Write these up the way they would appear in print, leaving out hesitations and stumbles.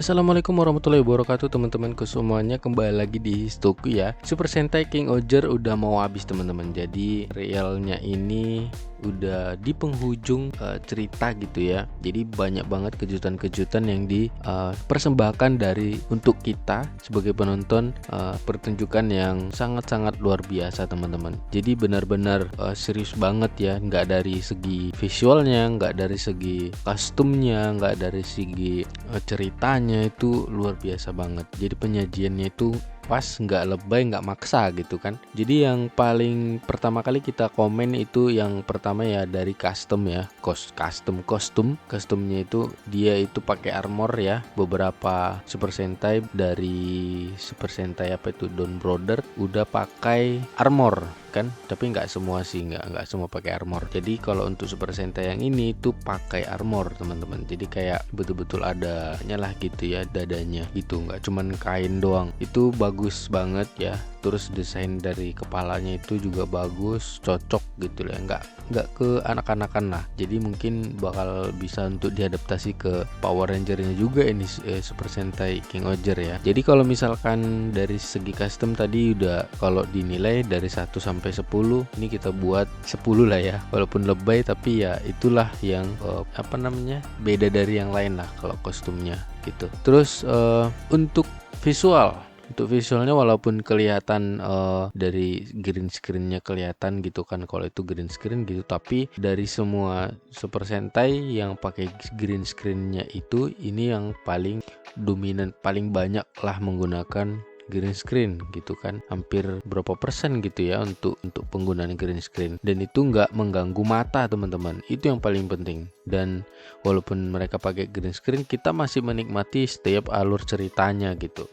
Assalamualaikum warahmatullahi wabarakatuh teman-temanku semuanya. Kembali lagi di Stoku ya. Super Sentai King Oger udah mau habis teman-teman. Jadi realnya ini udah di penghujung cerita gitu ya. Jadi banyak banget kejutan-kejutan yang dipersembahkan dari untuk kita sebagai penonton, pertunjukan yang sangat-sangat luar biasa teman-teman. Jadi benar-benar serius banget ya. Nggak dari segi visualnya, nggak dari segi kostumnya, nggak dari segi ceritanya, itu luar biasa banget. Jadi penyajiannya itu pas, nggak lebay, nggak maksa gitu kan. Jadi yang paling pertama kali kita komen itu yang pertama ya dari custom ya, kostumnya itu dia itu pakai armor ya. Beberapa Super Sentai dari Super Sentai apa itu Dawn Brother udah pakai armor kan, tapi nggak semua sih, nggak semua pakai armor. Jadi kalau untuk Super Sentai yang ini tuh pakai armor teman-teman. Jadi kayak betul-betul ada nyalah gitu ya dadanya gitu, nggak cuman kain doang. Itu bagus banget ya. Terus desain dari kepalanya itu juga bagus, cocok gitu ya, nggak ke anak-anakan lah. Jadi mungkin bakal bisa untuk diadaptasi ke Power Ranger-nya juga ini Super Sentai King Oger ya. Jadi kalau misalkan dari segi custom tadi udah, kalau dinilai dari 1 sampai 10, ini kita buat 10 lah ya. Walaupun lebay tapi ya itulah yang beda dari yang lain lah kalau kostumnya gitu. Terus untuk visualnya walaupun kelihatan dari green screen-nya kelihatan gitu kan, kalau itu green screen gitu, tapi dari semua Super Sentai yang pakai green screen-nya itu ini yang paling dominan, paling banyak lah menggunakan green screen gitu kan. Hampir berapa persen gitu ya untuk penggunaan green screen, dan itu nggak mengganggu mata teman-teman. Itu yang paling penting. Dan walaupun mereka pakai green screen, kita masih menikmati setiap alur ceritanya gitu.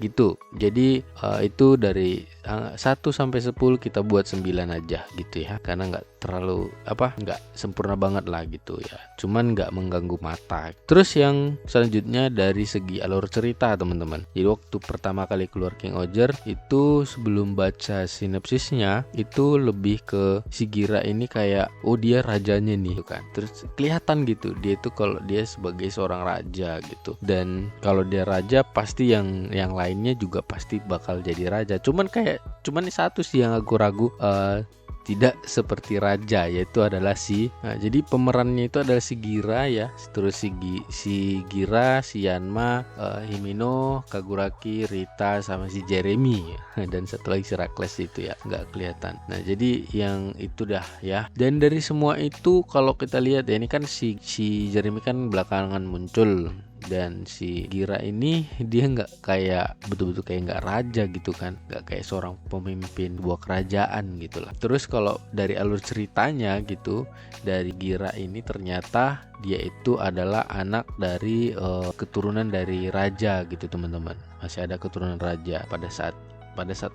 Jadi itu dari 1 sampai 10 kita buat 9 aja gitu ya, karena nggak terlalu nggak sempurna banget lah gitu ya, cuman nggak mengganggu mata. Terus yang selanjutnya dari segi alur cerita teman-teman. Jadi waktu pertama kali keluar King Oger itu, sebelum baca sinopsisnya itu lebih ke si Gira ini kayak dia rajanya nih kan. Terus kelihatan gitu dia itu kalau dia sebagai seorang raja gitu, dan kalau dia raja pasti yang lainnya juga pasti bakal jadi raja. Cuman satu sih yang aku ragu, tidak seperti raja, yaitu adalah jadi pemerannya itu adalah si Gira ya. Terus si Gira, si Yanma, Himeno, Kaguraki, Rita, sama si Jeremy dan satu lagi si Rakles itu ya nggak kelihatan. Nah jadi yang itu dah ya. Dan dari semua itu kalau kita lihat ya, ini kan si Jeremy kan belakangan muncul, dan si Gira ini dia nggak kayak betul-betul kayak nggak raja gitu kan, nggak kayak seorang pemimpin sebuah kerajaan gitulah. Terus kalau dari alur ceritanya gitu, dari Gira ini ternyata dia itu adalah anak dari keturunan dari raja gitu teman-teman. Masih ada keturunan raja pada saat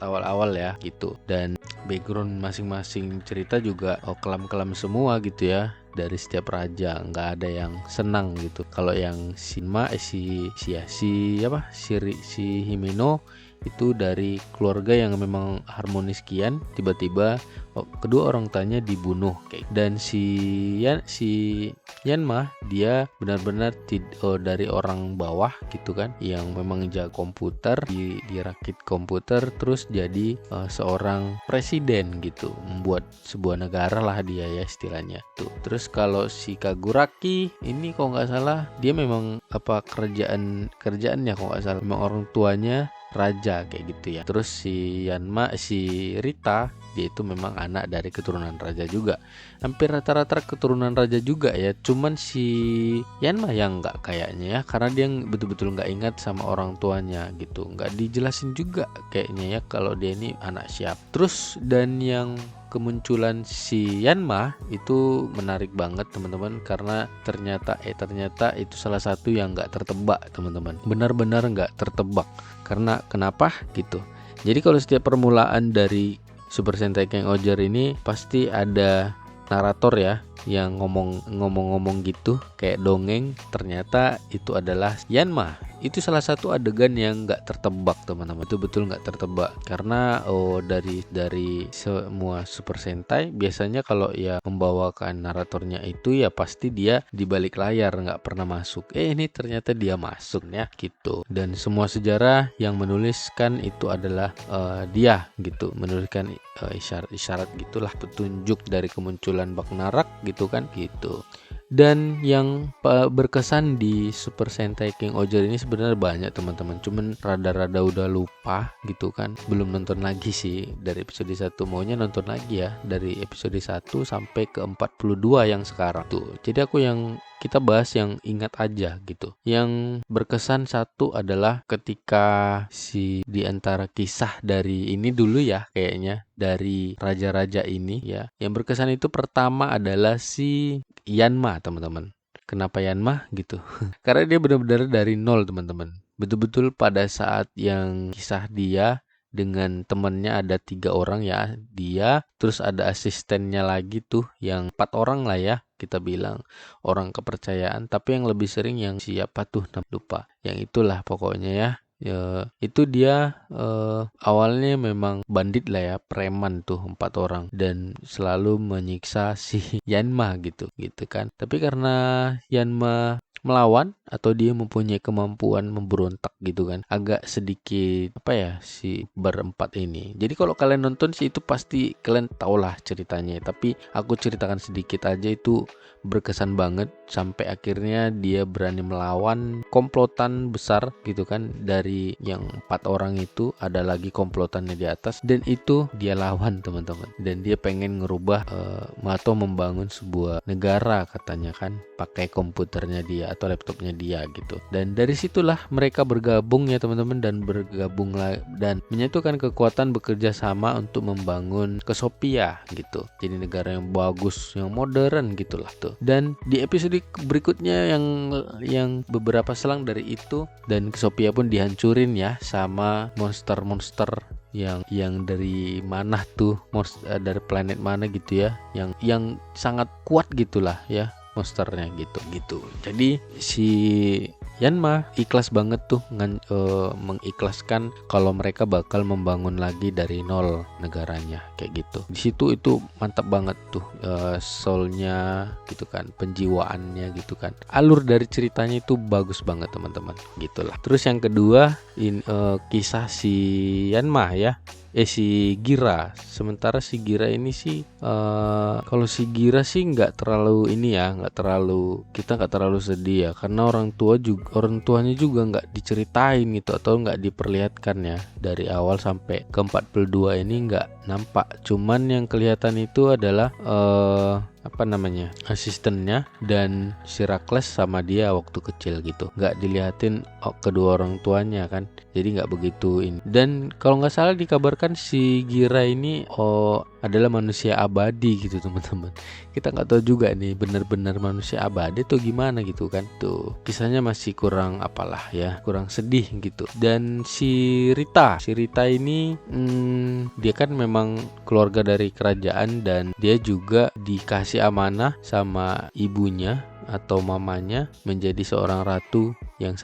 awal-awal ya gitu. Dan background masing-masing cerita juga kelam-kelam semua gitu ya, dari setiap raja, nggak ada yang senang gitu. Kalau yang si Himeno itu dari keluarga yang memang harmonis kian, tiba-tiba kedua orang tuanya dibunuh kayak. Dan si Yanma dia benar-benar dari orang bawah gitu kan, yang memang jago komputer, dirakit komputer, terus jadi seorang presiden gitu, membuat sebuah negara lah dia ya istilahnya tuh. Terus kalau si Kaguraki ini kalau nggak salah dia memang kerjaannya kalau nggak salah memang orang tuanya raja kayak gitu ya. Terus si Rita dia itu memang anak dari keturunan raja juga. Hampir rata-rata keturunan raja juga ya. Cuman si Yanma yang nggak kayaknya ya, karena dia betul-betul nggak ingat sama orang tuanya gitu. Nggak dijelasin juga kayaknya ya kalau dia ini anak siapa. Terus dan yang kemunculan si Yanma itu menarik banget teman-teman, karena ternyata itu salah satu yang nggak tertebak teman-teman. Benar-benar nggak tertebak. Karena kenapa gitu? Jadi kalau setiap permulaan dari Super Sentai King Oger ini pasti ada narator ya. yang ngomong-ngomong gitu kayak dongeng, ternyata itu adalah Yanma. Itu salah satu adegan yang nggak tertebak teman-teman, itu betul nggak tertebak karena dari semua Super Sentai biasanya kalau ya membawakan naratornya itu ya pasti dia di balik layar nggak pernah masuk. Ini ternyata dia masuk ya gitu. Dan semua sejarah yang menuliskan itu adalah dia gitu, menuliskan isyarat-isyarat gitulah, petunjuk dari kemunculan Bagnarak gitu kan gitu. Dan yang berkesan di Super Sentai King Oger ini sebenarnya banyak teman-teman, cuman rada-rada udah lupa gitu kan, belum nonton lagi sih dari episode 1, maunya nonton lagi ya dari episode 1 sampai ke 42 yang sekarang tuh. Jadi kita bahas yang ingat aja gitu. Yang berkesan satu adalah ketika di antara kisah dari ini dulu ya, kayaknya dari raja-raja ini ya. Yang berkesan itu pertama adalah si Yanma teman-teman. Kenapa Yanma gitu? Karena dia benar-benar dari nol teman-teman. Betul-betul pada saat yang kisah dia dengan temennya ada 3 orang ya, dia terus ada asistennya lagi tuh yang 4 orang lah ya, kita bilang orang kepercayaan, tapi yang lebih sering yang siapa tuh lupa, yang itulah pokoknya ya. Itu dia awalnya memang bandit lah ya, preman tuh 4 orang dan selalu menyiksa si Yanma gitu kan. Tapi karena Yanma melawan atau dia mempunyai kemampuan memberontak gitu kan, agak sedikit si berempat ini. Jadi kalau kalian nonton sih itu pasti kalian tahulah ceritanya, tapi aku ceritakan sedikit aja. Itu berkesan banget sampai akhirnya dia berani melawan komplotan besar gitu kan. Dari yang 4 orang itu ada lagi komplotannya di atas, dan itu dia lawan teman-teman. Dan dia pengen ngerubah atau membangun sebuah negara katanya kan, pakai komputernya dia atau laptopnya dia gitu. Dan dari situlah mereka bergabung ya teman-teman, dan menyatukan kekuatan, bekerja sama untuk membangun Kesopia gitu. Jadi negara yang bagus, yang modern gitulah tuh. Dan di episode berikutnya yang beberapa selang dari itu, dan Kesopia pun dihancurin ya sama monster-monster yang dari mana tuh, dari planet mana gitu ya, yang sangat kuat gitulah ya monsternya gitu. Jadi si Yanma ikhlas banget tuh mengikhlaskan kalau mereka bakal membangun lagi dari nol negaranya kayak gitu. Di situ itu mantap banget tuh soulnya gitu kan, penjiwaannya gitu kan. Alur dari ceritanya itu bagus banget teman-teman gitulah. Terus yang kedua kisah si Yanma ya. Si Gira. Sementara si Gira ini sih kalau si Gira sih nggak terlalu kita nggak terlalu sedih ya, karena orang tuanya juga nggak diceritain gitu atau nggak diperlihatkan ya. Dari awal sampai ke 42 ini nggak nampak, cuman yang kelihatan itu adalah asistennya dan Sirakles sama dia waktu kecil gitu, nggak dilihatin kedua orang tuanya kan, jadi nggak begitu ini. Dan kalau nggak salah dikabarkan si Gira ini adalah manusia abadi gitu teman-teman. Kita nggak tahu juga nih benar-benar manusia abadi atau gimana gitu kan. Tuh kisahnya masih kurang kurang sedih gitu. Dan si Rita ini dia kan memang keluarga dari kerajaan, dan dia juga dikasih amanah sama ibunya atau mamanya menjadi seorang ratu yang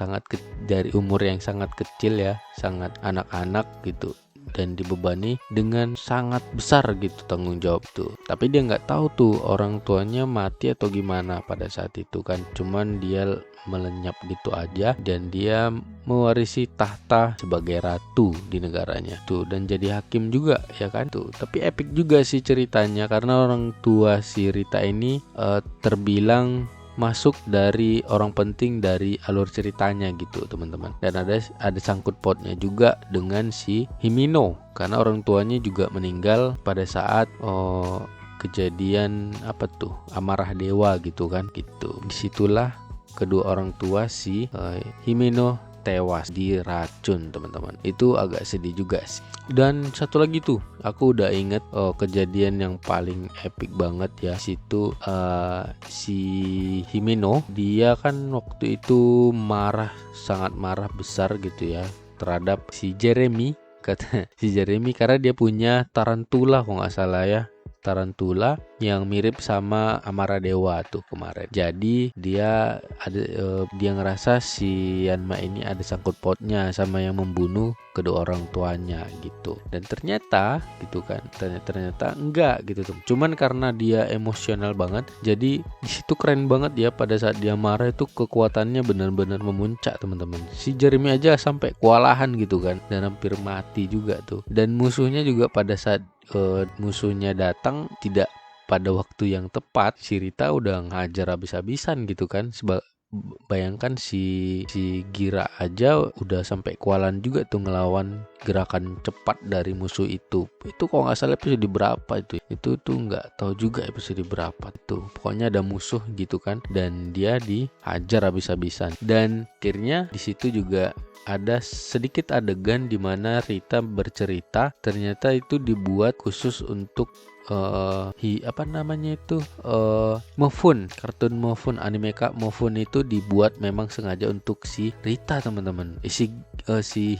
dari umur yang sangat kecil ya, sangat anak-anak gitu, dan dibebani dengan sangat besar gitu tanggung jawab tuh. Tapi dia nggak tahu tuh orang tuanya mati atau gimana pada saat itu kan, cuman dia melenyap gitu aja, dan dia mewarisi tahta sebagai ratu di negaranya tuh, dan jadi hakim juga ya kan tuh. Tapi epic juga sih ceritanya, karena orang tua si Rita ini terbilang masuk dari orang penting dari alur ceritanya gitu teman-teman. Dan ada sangkut pautnya juga dengan si Himino, karena orang tuanya juga meninggal pada saat kejadian amarah dewa gitu kan gitu. Disitulah kedua orang tua si Himeno tewas diracun teman-teman. Itu agak sedih juga sih. Dan satu lagi tuh aku udah inget kejadian yang paling epic banget ya. Situ si Himeno dia kan waktu itu sangat marah besar gitu ya terhadap si Jeremy. Kata si Jeremy karena dia punya tarantula kalau nggak salah ya, tarantula yang mirip sama Amaradewa tuh kemarin. Jadi dia dia ngerasa si Yanma ini ada sangkut pautnya sama yang membunuh kedua orang tuanya gitu. Dan ternyata gitu kan, ternyata enggak gitu tuh. Cuman karena dia emosional banget, jadi di situ keren banget ya, pada saat dia marah itu kekuatannya benar-benar memuncak teman-teman. Si Jeremy aja sampai kewalahan gitu kan, dan hampir mati juga tuh. Dan musuhnya juga pada saat musuhnya datang tidak pada waktu yang tepat, si Rita udah ngajar habis-habisan gitu kan. Bayangkan si Gira aja udah sampai kewalahan juga tuh ngelawan gerakan cepat dari musuh itu. Itu kalau nggak salah episode berapa itu tuh nggak tahu juga episode berapa tuh. Pokoknya ada musuh gitu kan, dan dia dihajar habis-habisan. Dan akhirnya di situ juga ada sedikit adegan di mana Rita bercerita ternyata itu dibuat khusus untuk Mofun, kartun Mofun, anime Kak Mofun itu dibuat memang sengaja untuk si Rita teman-teman, si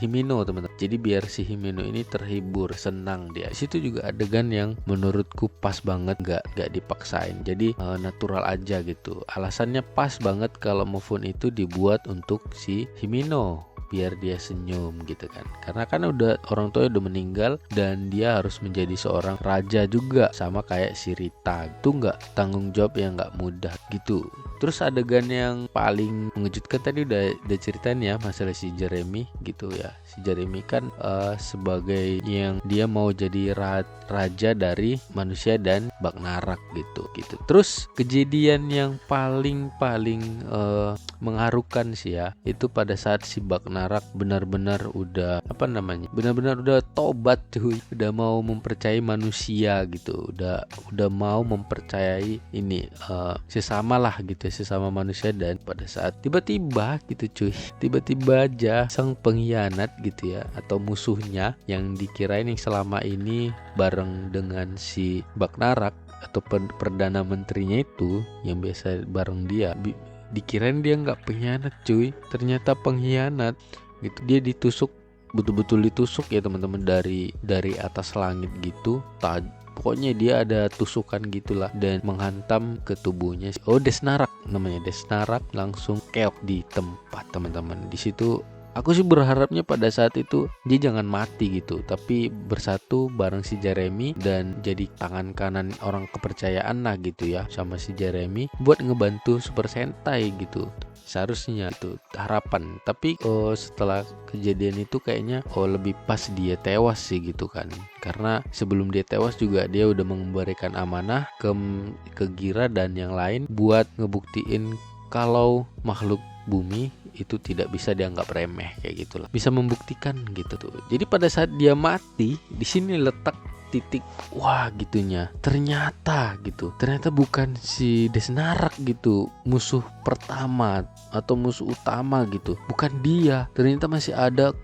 Himeno teman-teman. Jadi biar si Himeno ini terhibur, senang dia. Di situ juga adegan yang menurutku pas banget, nggak dipaksain. Jadi natural aja gitu. Alasannya pas banget kalau Mofun itu dibuat untuk si Himeno, biar dia senyum gitu kan, karena kan orang tua udah meninggal dan dia harus menjadi seorang raja juga sama kayak si Rita. Itu nggak tanggung jawab yang nggak mudah gitu. Terus adegan yang paling mengejutkan tadi udah ceritain ya, masalah si Jeremy gitu ya. Si Jeremy kan sebagai yang dia mau jadi raja dari manusia dan Bagnarak gitu. Terus kejadian yang paling mengharukan sih ya, itu pada saat si Bagnarak benar-benar udah tobat cuy, udah mau mempercayai manusia gitu, udah mau mempercayai ini sesama lah gitu ya, sesama manusia. Dan pada saat tiba-tiba aja sang pengkhianat gitu ya, atau musuhnya yang dikirain yang selama ini bareng dengan si Bagnarak atau perdana menterinya itu yang biasa bareng dia, dikirain dia nggak pengkhianat cuy, ternyata pengkhianat gitu. Dia ditusuk, betul-betul ditusuk ya teman-teman, dari atas langit gitu. Pokoknya dia ada tusukan gitulah dan menghantam ke tubuhnya. Desnarak namanya, Desnarak langsung keok di tempat teman-teman. Di situ aku sih berharapnya pada saat itu dia jangan mati gitu, tapi bersatu bareng si Jeremy dan jadi tangan kanan orang kepercayaan lah gitu ya sama si Jeremy buat ngebantu Super Sentai gitu. Seharusnya itu harapan, tapi setelah kejadian itu kayaknya lebih pas dia tewas sih gitu kan, karena sebelum dia tewas juga dia udah memberikan amanah ke Gira dan yang lain buat ngebuktiin kalau makhluk bumi itu tidak bisa dianggap remeh kayak gitulah, bisa membuktikan gitu tuh. Jadi pada saat dia mati, di sini letak titik wah gitunya, ternyata bukan si Desnarak gitu musuh pertama atau musuh utama gitu, bukan dia. Ternyata masih ada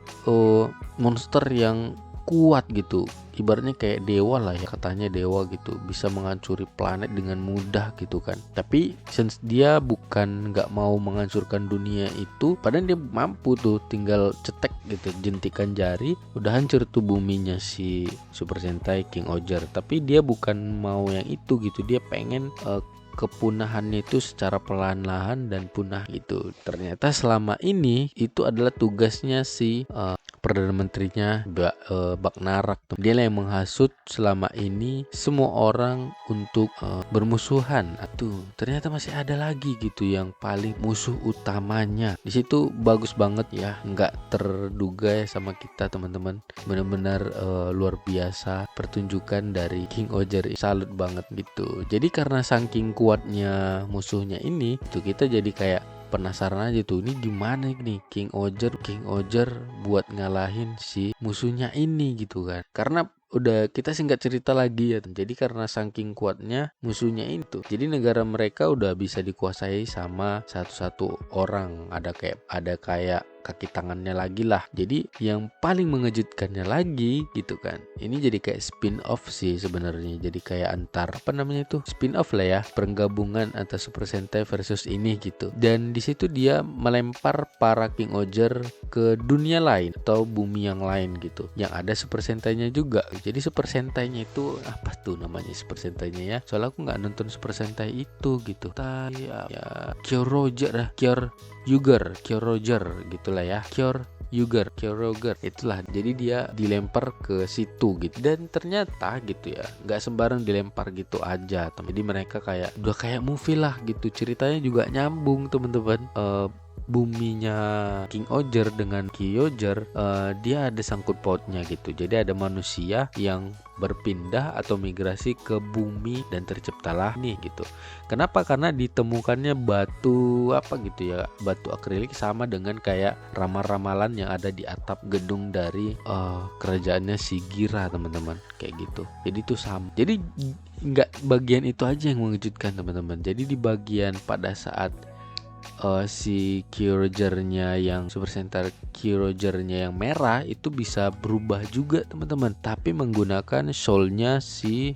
monster yang kuat gitu, ibaratnya kayak dewa lah ya, katanya dewa gitu, bisa menghancuri planet dengan mudah gitu kan. Tapi since dia bukan nggak mau menghancurkan dunia itu, padahal dia mampu tuh, tinggal cetek gitu, jentikan jari udah hancur tuh buminya si Super Sentai King Oger. Tapi dia bukan mau yang itu gitu, dia pengen kepunahannya itu secara perlahan-lahan dan punah gitu. Ternyata selama ini itu adalah tugasnya si Perdana Menterinya Bagnarak. Dia yang menghasut selama ini semua orang untuk bermusuhan. Tuh ternyata masih ada lagi gitu yang paling musuh utamanya. Di situ bagus banget ya, nggak terduga ya sama kita teman-teman. Benar-benar luar biasa pertunjukan dari King Oger. Salut banget gitu. Jadi karena saking kuatnya musuhnya ini, tuh kita jadi kayak penasaran aja tuh, ini gimana nih King Oger buat ngalahin si musuhnya ini gitu kan. Karena udah kita singkat cerita lagi ya, jadi karena saking kuatnya musuhnya itu, jadi negara mereka udah bisa dikuasai sama satu orang. Ada kayak kaki tangannya lagi lah. Jadi yang paling mengejutkannya lagi gitu kan, ini jadi kayak spin off sih sebenarnya. Jadi kayak antar apa namanya itu, spin off lah ya, penggabungan antara Super Sentai versus ini gitu. Dan di situ dia melempar para King Oger ke dunia lain atau bumi yang lain gitu, yang ada Super Sentai-nya juga. Jadi Super Sentai-nya itu apa tuh namanya Super Sentai-nya ya? Soalnya aku nggak nonton Super Sentai itu gitu. Ya Kyoroger gitulah ya. Kyoroger itulah. Jadi dia dilempar ke situ gitu. Dan ternyata gitu ya, nggak sembarang dilempar gitu aja teman. Jadi mereka kayak udah kayak movie lah gitu. Ceritanya juga nyambung teman-teman. Buminya King Oger dengan Kyogre, dia ada sangkut pautnya gitu. Jadi ada manusia yang berpindah atau migrasi ke bumi dan terciptalah nih gitu. Kenapa? Karena ditemukannya batu apa gitu ya, batu akrilik sama dengan kayak ramal-ramalan yang ada di atap gedung dari kerajaannya Shigira teman-teman, kayak gitu. Jadi itu sama. Jadi nggak bagian itu aja yang mengejutkan teman-teman. Jadi di bagian pada saat si Kyoroger-nya yang Super Sentai Kyoroger-nya yang merah itu bisa berubah juga teman-teman, tapi menggunakan soul-nya si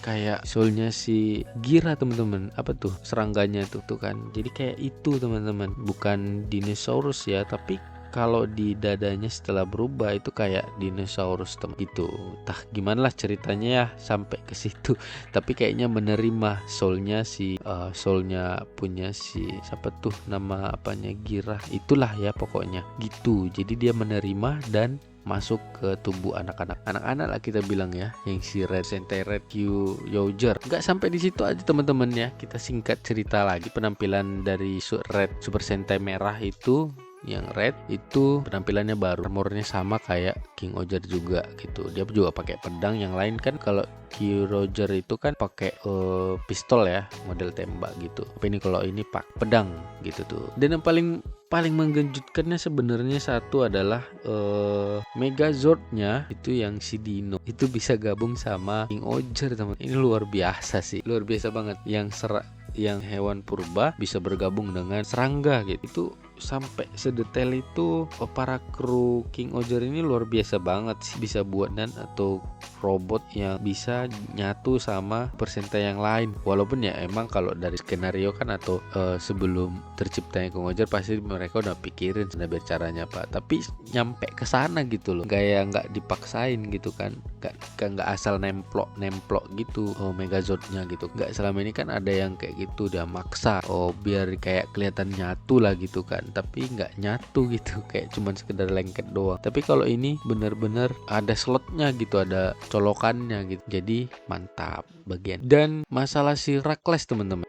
kayak soul-nya si Gira teman-teman. Apa tuh serangganya tuh kan. Jadi kayak itu teman-teman, bukan dinosaurus ya, tapi kalau di dadanya setelah berubah itu kayak dinosaurus gitu. Entah gimana lah ceritanya ya sampai ke situ. Tapi kayaknya menerima soulnya si soulnya punya si siapa tuh nama apanya Gira. Itulah ya pokoknya gitu. Jadi dia menerima dan masuk ke tubuh anak-anak lah kita bilang ya, yang si Red Sentai Red Kyogre. Nggak sampai di situ aja teman-teman ya, kita singkat cerita lagi penampilan dari Red Super Sentai merah itu. Yang red itu penampilannya baru, armornya sama kayak King Oger juga gitu. Dia juga pakai pedang. Yang lain kan kalau Kyoroger itu kan pakai pistol ya, model tembak gitu. Tapi ini kalau ini pakai pedang gitu tuh. Dan yang paling mengejutkannya sebenarnya satu adalah Megazord-nya itu yang si Dino itu bisa gabung sama King Oger teman. Ini luar biasa sih, luar biasa banget. Yang hewan purba bisa bergabung dengan serangga gitu. Itu sampai sedetail itu. Para kru King Oger ini luar biasa banget sih, bisa buat atau robot yang bisa nyatu sama persentai yang lain. Walaupun ya emang kalau dari skenario kan atau sebelum terciptanya King Oger pasti mereka udah pikirin biar caranya apa, tapi nyampe ke sana gitu loh, nggak dipaksain gitu kan, nggak asal nemplok gitu Megazord-nya gitu. Nggak selama ini kan ada yang kayak gitu udah maksa biar kayak kelihatan nyatu lah gitu kan, tapi nggak nyatu gitu, kayak cuman sekedar lengket doang. Tapi kalau ini bener-bener ada slotnya gitu, ada colokannya gitu, jadi mantap bagian. Dan masalah si Rakles teman-teman,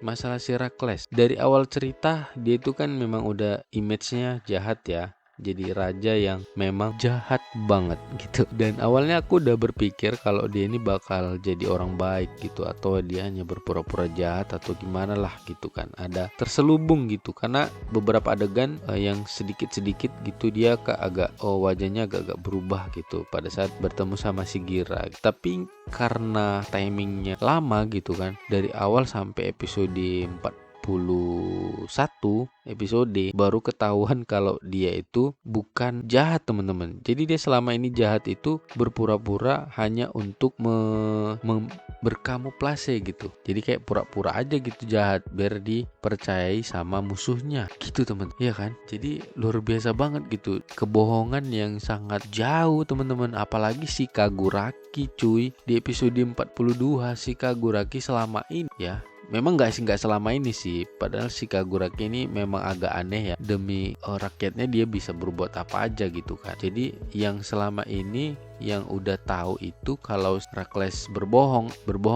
dari awal cerita dia itu kan memang udah image-nya jahat ya, jadi raja yang memang jahat banget gitu. Dan awalnya aku udah berpikir kalau dia ini bakal jadi orang baik gitu, atau dia hanya berpura-pura jahat atau gimana lah gitu kan. Ada terselubung gitu, karena beberapa adegan yang sedikit-sedikit gitu dia agak wajahnya agak berubah gitu pada saat bertemu sama si Gira. Tapi karena timingnya lama gitu kan, dari awal sampai episode 41 episode baru ketahuan kalau dia itu bukan jahat teman-teman. Jadi dia selama ini jahat itu berpura-pura hanya untuk berkamuflase gitu. Jadi kayak pura-pura aja gitu jahat biar dipercayai sama musuhnya gitu teman. Iya kan? Jadi luar biasa banget gitu. Kebohongan yang sangat jauh teman-teman. Apalagi si Kaguraki cuy. Di episode 42 si Kaguraki selama ini ya, memang nggak selama ini sih, padahal si Kaguraki ini memang agak aneh ya, demi rakyatnya dia bisa berbuat apa aja gitu kan. Jadi yang selama ini yang udah tahu itu kalau Rakles berbohong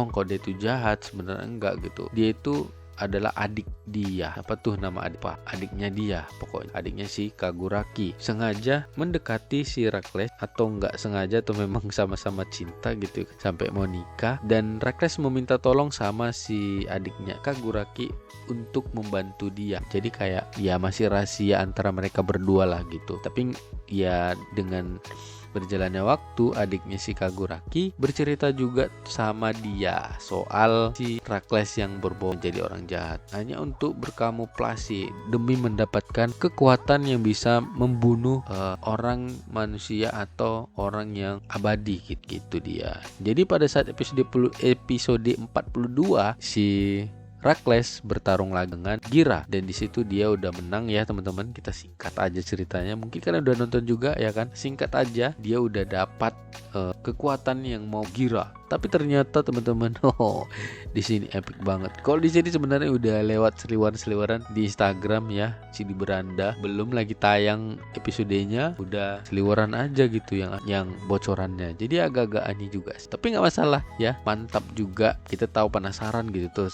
kalau dia itu jahat, sebenarnya enggak gitu. Dia itu adalah adik dia, apa tuh nama adiknya dia, pokoknya adiknya si Kaguraki. Sengaja mendekati si Rakles atau enggak sengaja atau memang sama-sama cinta gitu sampai mau nikah, dan Rakles meminta tolong sama si adiknya Kaguraki untuk membantu dia. Jadi kayak ya masih rahasia antara mereka berdua lah gitu, tapi ya dengan berjalannya waktu, adiknya si Kaguraki bercerita juga sama dia soal si Herakles yang berbohong jadi orang jahat hanya untuk berkamuflase demi mendapatkan kekuatan yang bisa membunuh orang manusia atau orang yang abadi gitu dia. Jadi pada saat episode 42 si Herakles bertarung lagi dengan Gira dan di situ dia udah menang ya teman-teman. Kita singkat aja ceritanya. Mungkin kalian udah nonton juga ya kan. Singkat aja dia udah dapat kekuatan yang mau Gira. Tapi ternyata teman-teman, di sini epic banget. Kalau di sini sebenarnya udah lewat seliweran di Instagram ya, Cidi Beranda. Belum lagi tayang episodenya, udah seliweran aja gitu yang bocorannya. Jadi agak-agak aneh juga. Tapi nggak masalah ya, mantap juga. Kita tahu penasaran gitu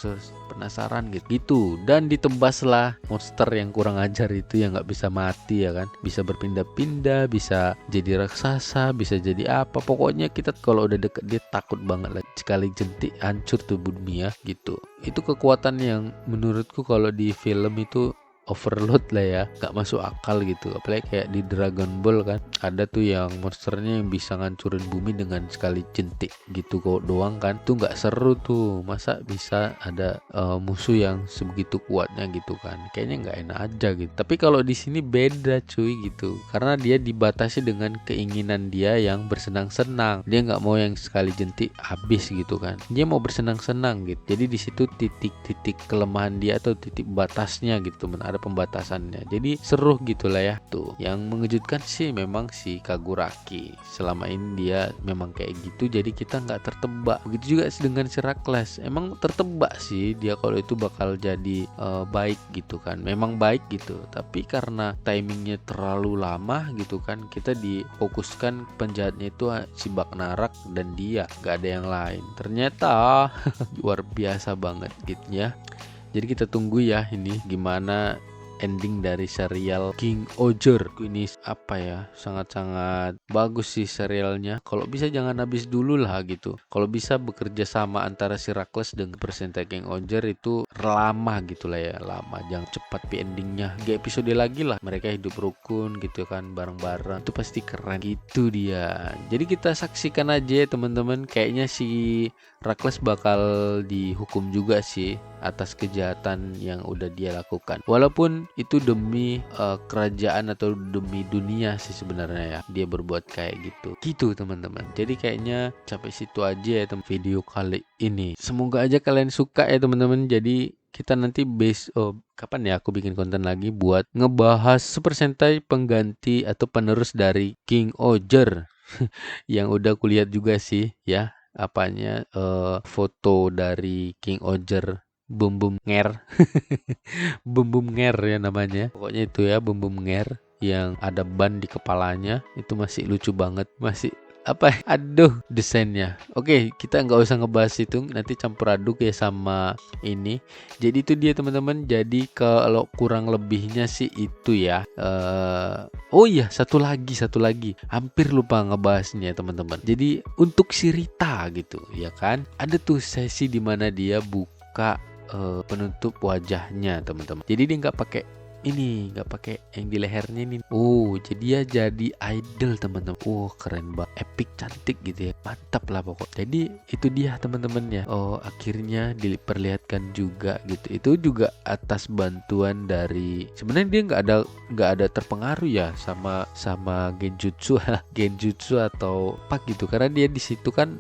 penasaran gitu. Dan ditebaslah monster yang kurang ajar itu yang nggak bisa mati ya kan, bisa berpindah-pindah, bisa jadi raksasa, bisa jadi apa. Pokoknya kita kalau udah deket dia takut banget lah, sekali jentik hancur tuh bumi ya gitu. Itu kekuatan yang menurutku kalau di film itu overload lah ya, nggak masuk akal gitu. Apalagi kayak di Dragon Ball kan, ada tuh yang monsternya yang bisa ngancurin bumi dengan sekali jentik gitu kok doang kan, tuh nggak seru tuh. Masa bisa ada musuh yang sebegitu kuatnya gitu kan, kayaknya nggak enak aja gitu. Tapi kalau di sini beda cuy gitu, karena dia dibatasi dengan keinginan dia yang bersenang-senang. Dia nggak mau yang sekali jentik habis gitu kan, dia mau bersenang-senang gitu. Jadi di situ titik kelemahan dia atau titik batasnya gitu, ada pembatasannya. Jadi seru gitulah ya tuh. Yang mengejutkan sih memang si Kaguraki. Selama ini dia memang kayak gitu, jadi kita nggak tertebak. Begitu juga dengan si Herakles. Emang tertebak sih dia kalau itu bakal jadi baik gitu kan. Memang baik gitu. Tapi karena timingnya terlalu lama gitu kan, kita difokuskan penjahatnya itu si Bagnarak dan dia, nggak ada yang lain. Ternyata luar biasa banget gitu ya. Jadi kita tunggu ya ini gimana ending dari serial King Oger. Ini apa ya, sangat-sangat bagus sih serialnya. Kalau bisa jangan habis dulu lah gitu. Kalau bisa bekerja sama antara si Herakles dengan presenter King Oger itu lama gitu lah ya, lama. Jangan cepat endingnya. 3 episode lagi lah mereka hidup rukun gitu kan, bareng-bareng. Itu pasti keren gitu dia. Jadi kita saksikan aja ya teman-teman. Kayaknya si Herakles bakal dihukum juga sih atas kejahatan yang udah dia lakukan. Walaupun itu demi kerajaan atau demi dunia sih sebenarnya ya, dia berbuat kayak gitu. Gitu teman-teman. Jadi kayaknya sampai situ aja ya video kali ini. Semoga aja kalian suka ya teman-teman. Jadi kita nanti kapan ya aku bikin konten lagi buat ngebahas Super Sentai pengganti atau penerus dari King Oger yang udah kulihat juga sih ya. Apanya foto dari King Oger Bum Nger Bum Nger ya namanya, pokoknya itu ya Bum Nger yang ada ban di kepalanya. Itu masih lucu banget, masih aduh desainnya. Oke, kita nggak usah ngebahas itu, nanti campur aduk ya sama ini. Jadi itu dia teman-teman. Jadi kalau kurang lebihnya sih itu ya. Oh iya, satu lagi hampir lupa ngebahasnya teman-teman. Jadi untuk si Rita gitu ya kan, ada tuh sesi dimana dia buka penutup wajahnya teman-teman. Jadi dia nggak pakai yang di lehernya ini. Jadi dia jadi idol teman-teman. Keren banget, epic, cantik gitu ya, mantap lah pokok. Jadi itu dia teman-teman ya. Akhirnya diperlihatkan juga gitu. Itu juga atas bantuan dari, sebenarnya dia nggak ada terpengaruh ya sama genjutsu atau apa gitu, karena dia di situ kan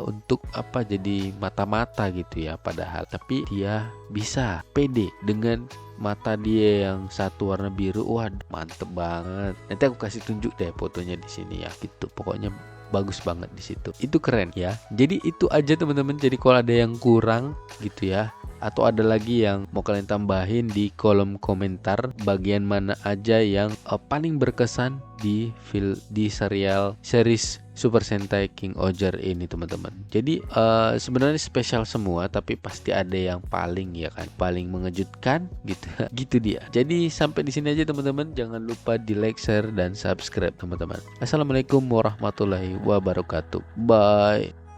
untuk jadi mata-mata gitu ya padahal. Tapi dia bisa pede dengan mata dia yang satu warna biru. Mantep banget. Nanti aku kasih tunjuk deh fotonya di sini ya gitu. Pokoknya bagus banget di situ. Itu keren ya. Jadi itu aja teman-teman. Jadi kalau ada yang kurang gitu ya, atau ada lagi yang mau kalian tambahin di kolom komentar, bagian mana aja yang paling berkesan di series Super Sentai King Oger ini teman-teman. Jadi sebenarnya spesial semua, tapi pasti ada yang paling ya kan, paling mengejutkan gitu. Gitu dia. Jadi sampai di sini aja teman-teman. Jangan lupa di like, share dan subscribe teman-teman. Assalamualaikum warahmatullahi wabarakatuh. Bye.